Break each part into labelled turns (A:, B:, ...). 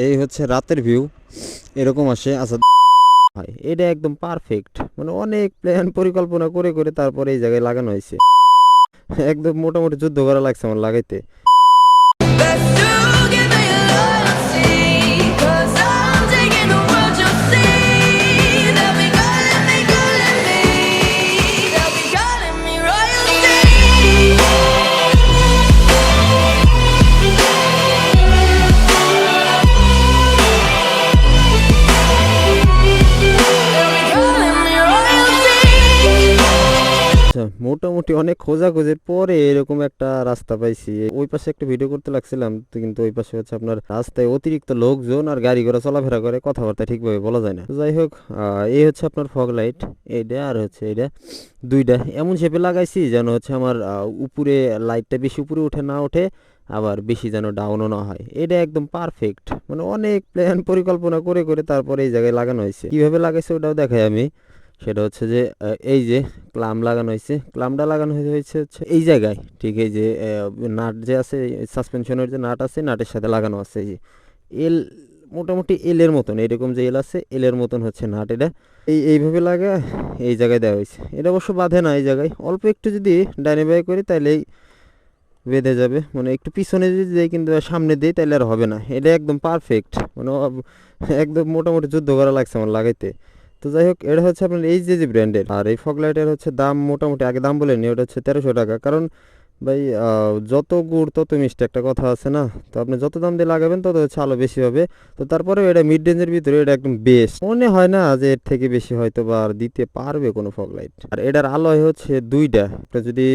A: এই হচ্ছে রাতের ভিউ, এরকম আসে। আচ্ছা ভাই, এটা একদম পারফেক্ট, মানে অনেক প্ল্যান পরিকল্পনা করে করে তারপরে এই জায়গায় লাগানো হয়েছে। একদম মোটামুটি যুদ্ধ করা লাগছে আমার লাগাইতে। মোটামুটি অনেক খোঁজাখুঁজির পরে এরকম একটা রাস্তা পাইছি। ওই পাশে একটা ভিডিও করতে লাগছিলাম তো, কিন্তু ওই পাশে হচ্ছে আপনার রাস্তায় অতিরিক্ত লোকজন আর গাড়ি ঘোড়া চলাফেরা করে, কথাবার্তা ঠিকভাবে বলা যায় না। যাই হোক, এই হচ্ছে আপনার ফগ লাইট, এইটা আর হচ্ছে এইটা, দুইটা এমন শেপে লাগাইছি যেন হচ্ছে আমার উপরে লাইটটা বেশি উপরে উঠে না ওঠে, আবার বেশি যেন ডাউনও না হয়। এটা একদম পারফেক্ট, মানে অনেক প্ল্যান পরিকল্পনা করে করে তারপরে এই জায়গায় লাগানো হয়েছে। কিভাবে লাগাইছে ওটাও দেখাই আমি। সেটা হচ্ছে যে এই যে ক্লাম লাগানো হয়েছে, ক্লামটা লাগানো হয়েছে হচ্ছে এই জায়গায়, ঠিক এই যে নাট যে আছে, সাসপেনশনের যে নাট আছে, নাটের সাথে লাগানো আছে এই যে এল, মোটামুটি এল এর মতন, এরকম যে এল আছে এল এর মতন হচ্ছে নাট। এটা এইভাবে লাগা এই জায়গায় দেওয়া হয়েছে। এটা অবশ্য বাঁধে না এই জায়গায়, অল্প একটু যদি ডাইনে বাই করি তাহলেই বেঁধে যাবে, মানে একটু পিছনে যদি যাই কিন্তু সামনে দিই তাহলে আর হবে না। এটা একদম পারফেক্ট, মানে একদম মোটামুটি যুদ্ধ করা লাগছে আমার লাগাইতে। তো যাই হোক, এটা হচ্ছে আপনার এই যে ব্র্যান্ডের। আর এই ফগ লাইটের হচ্ছে দাম মোটামুটি, আগে দাম বলেনি, ওটা হচ্ছে 1300 টাকা। কারণ ভাই যত গুড় তত মিষ্টি একটা কথা আছে না, তো আপনি যত দাম দিয়ে লাগাবেন তত হচ্ছে আলো বেশি হবে। তো তারপরে এটা মিড রেঞ্জের ভিতরে এটা একদম বেস্ট, মনে হয় না যে এর থেকে বেশি হয়তো বা আর দিতে পারবে কোনো ফগ লাইট। আর এটার আলো হচ্ছে দুইটা, আপনি যদি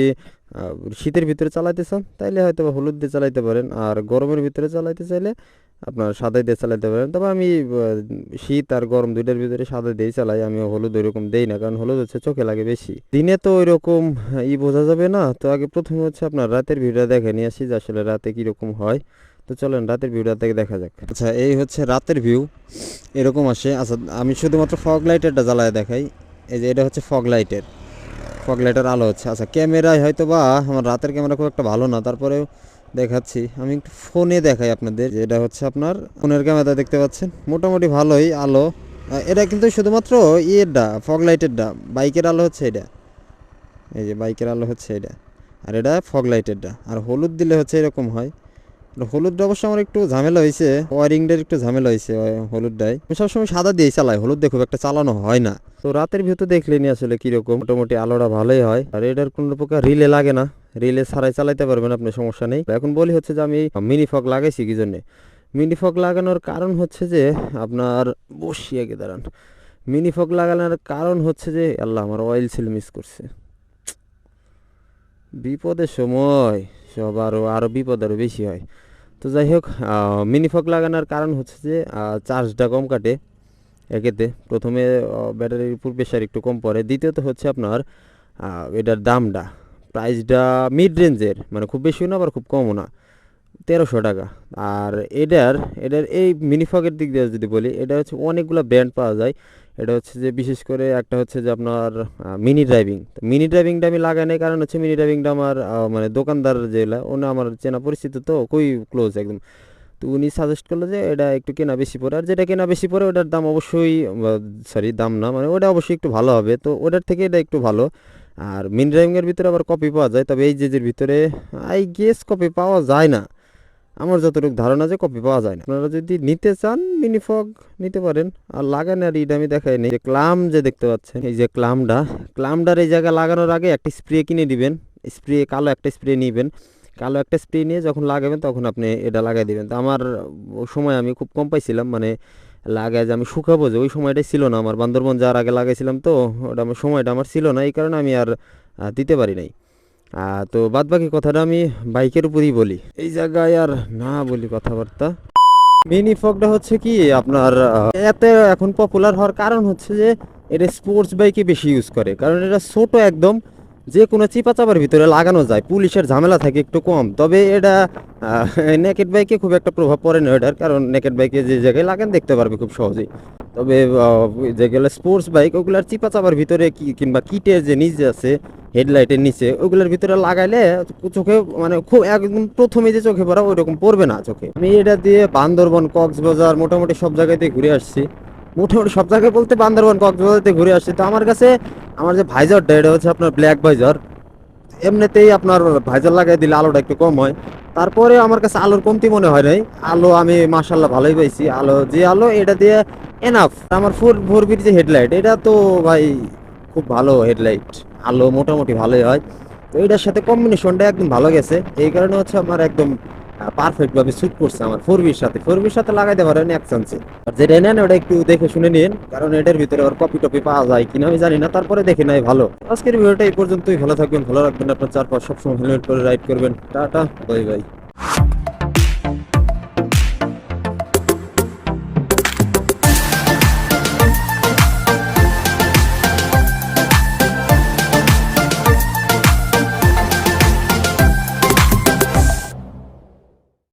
A: শীতের ভিতরে চালাইতে চান তাইলে হয়তো বা হলুদ দিয়ে চালাইতে পারেন, আর গরমের ভিতরে চালাইতে চাইলে আপনার সাদা দিয়ে চালাইতে পারেন। তবে আমি শীত আর গরম দুইটার ভিতরে সাদা দিয়েই চালাই, আমি হলুদ ওইরকম দেই না, কারণ হলুদ হচ্ছে চোখে লাগে বেশি। দিনে তো ওইরকম বোঝা যাবে না। তো আগে প্রথমে হচ্ছে আপনার রাতের ভিউটা দেখে নিয়ে আসি যে আসলে রাতে কীরকম হয়। তো চলেন রাতের ভিউটা থেকে দেখা যাক। আচ্ছা, এই হচ্ছে রাতের ভিউ, এরকম আসে। আচ্ছা, আমি শুধুমাত্র ফগ লাইটেরটা জ্বালায় দেখাই। এই যে এটা হচ্ছে ফগ লাইটের আলো হচ্ছে। আচ্ছা, ক্যামেরায় হয়তো বা আমার রাতের ক্যামেরা খুব একটা ভালো না, তারপরেও দেখাচ্ছি। আমি একটু ফোনে দেখাই আপনাদের। এটা হচ্ছে আপনার ফোনের ক্যামেরা, দেখতে পাচ্ছেন মোটামুটি ভালোই আলো। এটা কিন্তু শুধুমাত্র ইয়েরটা, ফগ লাইটেরটা। বাইকের আলো হচ্ছে এটা, এই যে বাইকের আলো হচ্ছে এটা, আর এটা ফগ লাইটেরটা। আর হলুদ দিলে হচ্ছে এরকম হয়। হলুদটা অবশ্য আমার একটু ঝামেলা হয়েছে, ওয়ারিংটার একটু ঝামেলা হয়েছে হলুদটাই। আমি সবসময় সাদা দিয়েই চালাই, হলুদ দিয়ে খুব একটা চালানো হয় না। তো রাতের ভিউ তো দেখলেনি আসলে কিরকম, মোটামুটি আলোটা ভালোই হয়। আর এটার কোনো প্রকার রিলে লাগে না, রিলে ছাড়াই চালাইতে পারবেন আপনি, সমস্যা নেই। এখন বলি হচ্ছে যে আমি মিনি ফগ লাগাইছি কি জন্যে। মিনি ফগ লাগানোর কারণ হচ্ছে যে আপনার, বসিয়ে গে দাঁড়ান, মিনি ফগ লাগানোর কারণ হচ্ছে যে আল্লাহ, আমার অয়েল সিল মিস করছে। বিপদের সময় সব আরও বিপদ আরও বেশি হয়। তো যাই হোক, মিনি ফগ লাগানোর কারণ হচ্ছে যে চার্জটা কম কাটে একেতে, প্রথমে ব্যাটারির উপর প্রেশার একটু কম পড়ে, দ্বিতীয়ত হচ্ছে আপনার এটার দামটা, প্রাইসটা মিড রেঞ্জের, মানে খুব বেশিও না আবার খুব কমও না, 1300 টাকা। আর এটার এটার এই মিনি ফগের দিক দিয়ে যদি বলি, এটা হচ্ছে অনেকগুলো ব্র্যান্ড পাওয়া যায়। এটা হচ্ছে যে বিশেষ করে একটা হচ্ছে যে আপনার মিনি ড্রাইভিংটা আমি লাগাই নাই, কারণ হচ্ছে মিনি ড্রাইভিংটা আমার মানে দোকানদার যেগুলা ওনা আমার চেনা পরিচিত, তো খুবই ক্লোজ একদম। তো উনি সাজেস্ট করলো যে এটা একটু কেনা বেশি পড়ে, আর যেটা কেনা বেশি পড়ে ওটার দাম অবশ্যই, সরি দাম না, মানে ওটা অবশ্যই একটু ভালো হবে, তো ওটার থেকে এটা একটু ভালো। আর মিনি ড্রাইভিংয়ের ভিতরে আবার কপি পাওয়া যায়, তবে এই যে ভিতরে আই গেস কপি পাওয়া যায় না, আমার যতটুকু ধারণা যে কপি পাওয়া যায় না। আপনারা যদি নিতে চান মিনি ফগ নিতে পারেন। আর লাগান, আর এটা আমি দেখাই নি, ক্লাম যে দেখতে পাচ্ছেন, এই যে ক্লামটার এই জায়গায় লাগানোর আগে একটা স্প্রে কিনে দিবেন, স্প্রে কালো একটা স্প্রে নিবেন, কালো একটা স্প্রে নিয়ে যখন লাগাবেন তখন আপনি এটা লাগাই দিবেন। তো আমার সময় আমি খুব কম পাইছিলাম, মানে লাগায় যে আমি শুকাবো যে ওই সময়টাই ছিল না আমার, বান্দরবন যাওয়ার আগে লাগাইছিলাম, তো ওটা আমার সময়টা আমার ছিল না, এই কারণে আমি আর দিতে পারি নাই। তো বাদ বাকি কথাটা আমি বাইকের উপরই বলি, এই জায়গায় আর না বলি কথাবার্তা। মিনি ফগটা হচ্ছে কি আপনার এত এখন পপুলার হওয়ার কারণ হচ্ছে যে এটা স্পোর্টস বাইকে বেশি ইউজ করে, কারণ এটা ছোট একদম, যে কোনো চিপা চাপার ভিতরে লাগানো যায়, পুলিশের ঝামেলা থাকে একটু কম। তবে এটা নেকেড বাইকে খুব একটা প্রভাব পড়ে না এটার, কারণ নেকেড বাইকে যে জায়গায় লাগান দেখতে পারবে খুব সহজেই। তবে যেগুলো স্পোর্টস বাইক ওগুলার চিপা চাপার ভিতরে কিংবা কিটের যে নিচে আছে হেডলাইটের নিচে ওগুলোর ভিতরে লাগাইলে চোখে মানে খুব একদম প্রথমে যে চোখে পড়া ওইরকম পড়বে না চোখে। আমি এটা দিয়ে বান্দরবন, কক্সবাজার মোটামুটি সব জায়গাতে ঘুরে আসছি। মোটামুটি সব জায়গায় বলতে বান্দরবন, কক্সবাজারতে ঘুরে আসছি। তো আমার কাছে আমার যে ভাইজারটা এটা হচ্ছে আপনার ব্ল্যাক ভাইজার। এমনিতেই আপনার ভাইজার লাগাই দিলে আলোটা একটু কম হয়। তারপরে আমার কাছে আলোর কমতি মনে হয় নাই। আলো আমি মাশাল্লাহ ভালোই পাইছি। আলো যে আলো এটা দিয়ে এনাফ। আমার ফোর ফোর বির যে হেডলাইট এটা তো ভাই খুব ভালো হেডলাইট, আলো মোটামুটি ভালোই হয়। তো এটার সাথে কম্বিনেশনটা একদম ভালো গেছে, এই কারণে হচ্ছে আমার একদম পারফেক্ট ভাবে স্যুট করছে আমার ফোর বির সাথে। ফোর বির সাথে লাগাইতে পারেন এক চান্সে। আর যেটা নেন ওটা একটু দেখে শুনে নিন, কারণ এটার ভিতরে আবার কপি টপি পাওয়া যায় কিনা আমি জানি না, তারপরে দেখে নাই ভালো। আজকের ভিডিওটা এই পর্যন্তই। ভালো থাকবেন, ভালো রাখবেন আপনার চারপাশ, সবসময় হেলমেট করে রাইড করবেন। Tata, bye bye.